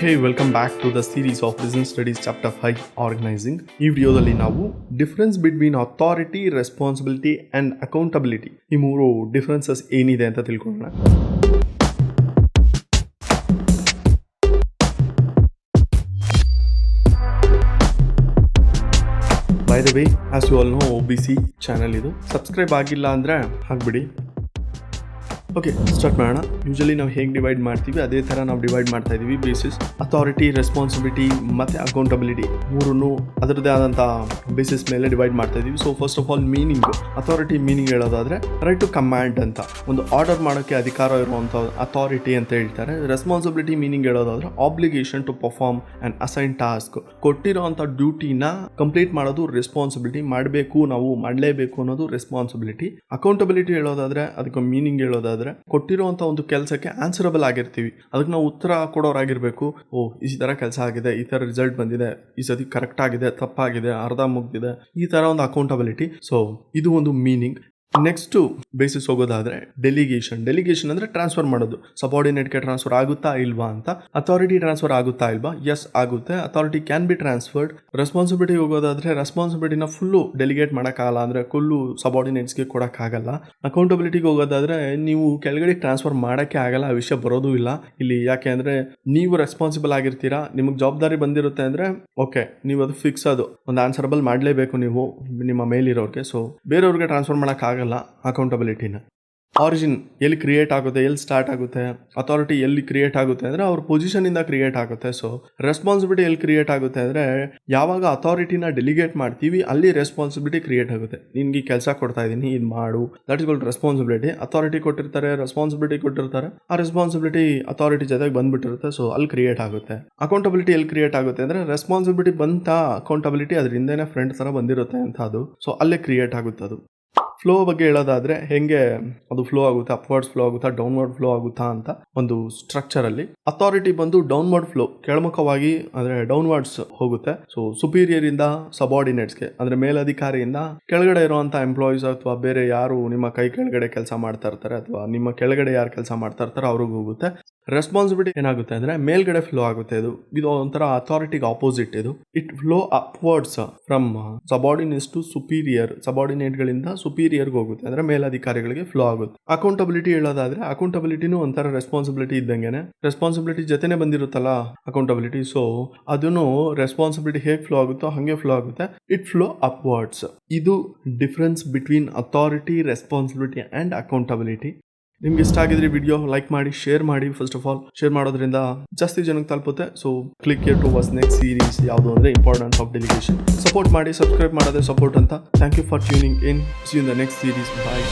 Hey, welcome back to the series of Business Studies Chapter-5 Organizing. ಈ ವಿಡಿಯೋದಲ್ಲಿ ನಾವು difference between authority, responsibility and accountability ಈ ಮೂರು differences ಏನಿದೆ ಅಂತ ತಿಳ್ಕೊಳ್ಳೋಣ. By the way, as you all know, OBC channel ಇದು. ಸಬ್ಸ್ಕ್ರೈಬ್ ಆಗಿಲ್ಲ ಅಂದರೆ ಹಾಕ್ಬಿಡಿ. ಓಕೆ, ಸ್ಟಾರ್ಟ್ ಮಾಡೋಣ. ಯೂಶಲಿ ನಾವು ಹೇಗೆ ಡಿವೈಡ್ ಮಾಡ್ತೀವಿ ಅದೇ ಥರ ನಾವು ಡಿವೈಡ್ ಮಾಡ್ತಾ ಇದ್ದೀವಿ. ಬೇಸಿಸ್ ಅಥಾರಿಟಿ, ರೆಸ್ಪಾನ್ಸಿಬಿಲಿಟಿ ಮತ್ತು ಅಕೌಂಟಬಿಲಿಟಿ ಮೂರನ್ನು ಅದರದ್ದೇ ಆದಂಥ ಬೇಸಿಸ್ ಮೇಲೆ ಡಿವೈಡ್ ಮಾಡ್ತಾ ಇದ್ದೀವಿ. So first of all meaning, authority meaning ಹೇಳೋದಾದರೆ ರೈಟ್ ಟು ಕಮ್ಯಾಂಡ್ ಅಂತ, ಒಂದು ಆರ್ಡರ್ ಮಾಡೋಕ್ಕೆ ಅಧಿಕಾರ ಇರುವಂಥ ಅಥಾರಿಟಿ ಅಂತ ಹೇಳ್ತಾರೆ. ರೆಸ್ಪಾನ್ಸಿಬಿಲಿಟಿ ಮೀನಿಂಗ್ ಹೇಳೋದಾದರೆ obligation to perform and assign task, ಕೊಟ್ಟಿರೋವಂಥ ಡ್ಯೂಟಿನ ಕಂಪ್ಲೀಟ್ ಮಾಡೋದು ರೆಸ್ಪಾನ್ಸಿಬಿಲಿಟಿ, ಮಾಡಬೇಕು, ನಾವು ಮಾಡಲೇಬೇಕು ಅನ್ನೋದು ರೆಸ್ಪಾನ್ಸಿಬಿಲಿಟಿ. ಅಕೌಂಟಬಿಲಿಟಿ ಹೇಳೋದಾದರೆ ಅದಕ್ಕೆ ಮೀನಿಂಗ್ ಹೇಳೋದಾದರೆ ಕೊಟ್ಟಿರುವಂಥ ಒಂದು ಕೆಲಸಕ್ಕೆ ಆನ್ಸರಬಲ್ ಆಗಿರ್ತೀವಿ, ಅದಕ್ಕೆ ನಾವು ಉತ್ತರ ಕೊಡೋರಾಗಿರ್ಬೇಕು. ಈ ಥರ ಕೆಲಸ ಆಗಿದೆ, ಈ ಥರ ರಿಸಲ್ಟ್ ಬಂದಿದೆ, ಈ ಸತಿ ಕರೆಕ್ಟ್ ಆಗಿದೆ, ತಪ್ಪಾಗಿದೆ, ಅರ್ಧ ಮುಗ್ದಿದೆ, ಈ ಥರ ಒಂದು ಅಕೌಂಟಬಿಲಿಟಿ. ಸೊ ಇದು ಒಂದು ಮೀನಿಂಗ್. ನೆಕ್ಸ್ಟು ಬೇಸಿಸ್ ಹೋಗೋದಾದರೆ ಡೆಲಿಗೇಷನ್ ಅಂದರೆ ಟ್ರಾನ್ಸ್ಫರ್ ಮಾಡೋದು. ಸಬಾರ್ಡಿನೇಟ್ಗೆ ಟ್ರಾನ್ಸ್ಫರ್ ಆಗುತ್ತಾ ಇಲ್ವಾ ಅಂತ. ಅಥಾರಿಟಿ ಟ್ರಾನ್ಸ್ಫರ್ ಆಗುತ್ತಾ ಇಲ್ವಾ? ಎಸ್ ಆಗುತ್ತೆ, authority can be transferred. Responsibility ಹೋಗೋದಾದರೆ ರೆಸ್ಪಾನ್ಸಿಬಿಲಿಟಿನ ಫುಲ್ಲು ಡೆಲಿಗೇಟ್ ಮಾಡೋಕ್ಕಾಗಲ್ಲ, ಅಂದರೆ ಫುಲ್ಲು ಸಬಾರ್ಡಿನೇಟ್ಸ್ಗೆ ಕೊಡೋಕ್ಕಾಗಲ್ಲ. ಅಕೌಂಟಬಿಲಿಟಿಗೆ ಹೋಗೋದಾದರೆ ನೀವು ಕೆಳಗಡೆ ಟ್ರಾನ್ಸ್ಫರ್ ಮಾಡೋಕ್ಕೆ ಆಗಲ್ಲ, ಆ ವಿಷಯ ಬರೋದು ಇಲ್ಲ ಇಲ್ಲಿ. ಯಾಕೆ ಅಂದರೆ ನೀವು ರೆಸ್ಪಾನ್ಸಿಬಲ್ ಆಗಿರ್ತೀರಾ, ನಿಮಗೆ ಜವಾಬ್ದಾರಿ ಬಂದಿರುತ್ತೆ ಅಂದರೆ ಓಕೆ, ನೀವು ಅದು ಫಿಕ್ಸ್, ಅದು ಒಂದು ಆನ್ಸರಬಲ್ ಮಾಡಲೇಬೇಕು ನೀವು ನಿಮ್ಮ ಮೇಲಿರೋರಿಗೆ. ಸೊ ಬೇರೆಯವ್ರಿಗೆ ಟ್ರಾನ್ಸ್ಫರ್ ಮಾಡೋಕ್ಕಾಗಲ್ಲ ಅಕೌಂಟಬಿಲಿಟಿನ. ಆರಿಜಿನ್ ಎಲ್ಲಿ ಕ್ರಿಯೇಟ್ ಆಗುತ್ತೆ, ಎಲ್ಲಿ ಸ್ಟಾರ್ಟ್ ಆಗುತ್ತೆ. ಅಥಾರಿಟಿ ಎಲ್ಲಿ ಕ್ರಿಯೇಟ್ ಆಗುತ್ತೆ ಅಂದರೆ ಅವ್ರ ಪೊಸಿಷನಿಂದ ಕ್ರಿಯೇಟ್ ಆಗುತ್ತೆ. ಸೊ ರೆಸ್ಪಾನ್ಸಿಬಿಲಿಟಿ ಎಲ್ಲಿ ಕ್ರಿಯೇಟ್ ಆಗುತ್ತೆ ಅಂದರೆ ಯಾವಾಗ ಅಥಾರಿಟಿನ ಡೆಲಿಗೇಟ್ ಮಾಡ್ತೀವಿ ಅಲ್ಲಿ ರೆಸ್ಪಾನ್ಸಿಬಿಲಿಟಿ ಕ್ರಿಯೇಟ್ ಆಗುತ್ತೆ. ನಿನ್ಗೆ ಕೆಲಸ ಕೊಡ್ತಾ ಇದ್ದೀನಿ, ಇದು ಮಾಡು, that is called responsibility. Authority ಕೊಟ್ಟಿರ್ತಾರೆ, ರೆಸ್ಪಾನ್ಸಿಬಿಲಿಟಿ ಕೊಟ್ಟಿರ್ತಾರೆ, ಆ ರೆಸ್ಪಾನ್ಸಿಬಿಲಿಟಿ ಅಥಾರಿಟಿ ಜೊತೆಗೆ ಬಂದ್ಬಿಟ್ಟಿರುತ್ತೆ. ಸೊ ಅಲ್ಲಿ ಕ್ರಿಯೇಟ್ ಆಗುತ್ತೆ. ಅಕೌಂಟಬಿಲಿಟಿ ಎಲ್ಲಿ ಕ್ರಿಯೇಟ್ ಆಗುತ್ತೆ ಅಂದರೆ ರೆಸ್ಪಾನ್ಸಿಬಿಲಿಟಿ ಬಂತ, ಅಕೌಂಟಬಿಲಿಟಿ ಅದರಿಂದನೇ ಫ್ರೆಂಡ್ ಥರ ಬಂದಿರುತ್ತೆ ಅಂತ ಅದು. ಸೊ ಅಲ್ಲೇ ಕ್ರಿಯೇಟ್ ಆಗುತ್ತೆ ಅದು. ಫ್ಲೋ ಬಗ್ಗೆ ಹೇಳೋದಾದರೆ ಹೆಂಗೆ ಅದು ಫ್ಲೋ ಆಗುತ್ತೆ, ಅಪ್ವರ್ಡ್ಸ್ ಫ್ಲೋ ಆಗುತ್ತಾ, ಡೌನ್ವರ್ಡ್ ಫ್ಲೋ ಆಗುತ್ತಾ ಅಂತ ಒಂದು ಸ್ಟ್ರಕ್ಚರಲ್ಲಿ. ಅಥಾರಿಟಿ ಬಂದು ಡೌನ್ವರ್ಡ್ ಫ್ಲೋ, ಕೆಳಮುಖವಾಗಿ ಅಂದರೆ ಡೌನ್ವರ್ಡ್ಸ್ ಹೋಗುತ್ತೆ. ಸೊ ಸುಪೀರಿಯರ್ ಇಂದ ಸಬಾರ್ಡಿನೇಟ್ಸ್ಗೆ ಅಂದರೆ ಮೇಲಧಿಕಾರಿಯಿಂದ ಕೆಳಗಡೆ ಇರುವಂಥ ಎಂಪ್ಲಾಯೀಸ್ ಅಥವಾ ಬೇರೆ ಯಾರು ನಿಮ್ಮ ಕೈ ಕೆಳಗಡೆ ಕೆಲಸ ಮಾಡ್ತಾ ಇರ್ತಾರೆ ಅಥವಾ ನಿಮ್ಮ ಕೆಳಗಡೆ ಯಾರು ಕೆಲಸ ಮಾಡ್ತಾ ಇರ್ತಾರೆ ಅವ್ರಿಗೆ ಹೋಗುತ್ತೆ. ರೆಸ್ಪಾನ್ಸಿಬಿಲಿಟಿ ಏನಾಗುತ್ತೆ ಅಂದರೆ ಮೇಲ್ಗಡೆ ಫ್ಲೋ ಆಗುತ್ತೆ. ಇದು ಒಂಥರ ಅಥಾರಿಟಿಗೆ ಆಪೋಸಿಟ್. ಇದು it flow upwards from subordinates to superior, ಸಬಾರ್ಡಿನೇಟ್ಗಳಿಂದ ಸುಪೀರಿಯರ್ಗೆ ಹೋಗುತ್ತೆ, ಅಂದರೆ ಮೇಲಧಿಕಾರಿಗಳಿಗೆ ಫ್ಲೋ ಆಗುತ್ತೆ. ಅಕೌಂಟಬಿಲಿಟಿ ಹೇಳೋದಾದ್ರೆ ಅಕೌಂಟಬಿಲಿಟಿನೂ ಒಂಥರ ರೆಸ್ಪಾನ್ಸಿಬಿಲಿಟಿ ಇದ್ದಂಗೆನೆ, ರೆಸ್ಪಾನ್ಸಿಬಿಲಿಟಿ ಜೊತೆನೆ ಬಂದಿರುತ್ತಲ್ಲ ಅಕೌಂಟಬಿಲಿಟಿ. ಸೊ ಅದನ್ನು ರೆಸ್ಪಾನ್ಸಿಬಿಲಿಟಿ ಹೇಗೆ ಫ್ಲೋ ಆಗುತ್ತೋ ಹಾಗೆ ಫ್ಲೋ ಆಗುತ್ತೆ. It flow upwards. ಇದು difference between authority, responsibility and accountability. ನಿಮ್ಗೆ ಇಷ್ಟ ಆಗಿದ್ರೆ ವಿಡಿಯೋ ಲೈಕ್ ಮಾಡಿ, ಶೇರ್ ಮಾಡಿ. ಫಸ್ಟ್ ಆಫ್ ಆಲ್ ಶೇರ್ ಮಾಡೋದ್ರಿಂದ ಜಾಸ್ತಿ ಜನಕ್ಕೆ ತಲುಪುತ್ತೆ. So click here to watch next series. ಯಾವುದು ಅಂದರೆ ಇಂಪಾರ್ಟೆನ್ಸ್ ಆಫ್ ಡೆಲಿಗೇಷನ್. ಸಪೋರ್ಟ್ ಮಾಡಿ, ಸಬ್ಸ್ಕ್ರೈಬ್ ಮಾಡೋದೇ ಸಪೋರ್ಟ್ ಅಂತ. Thank you for tuning in. See you in the next series. Bye.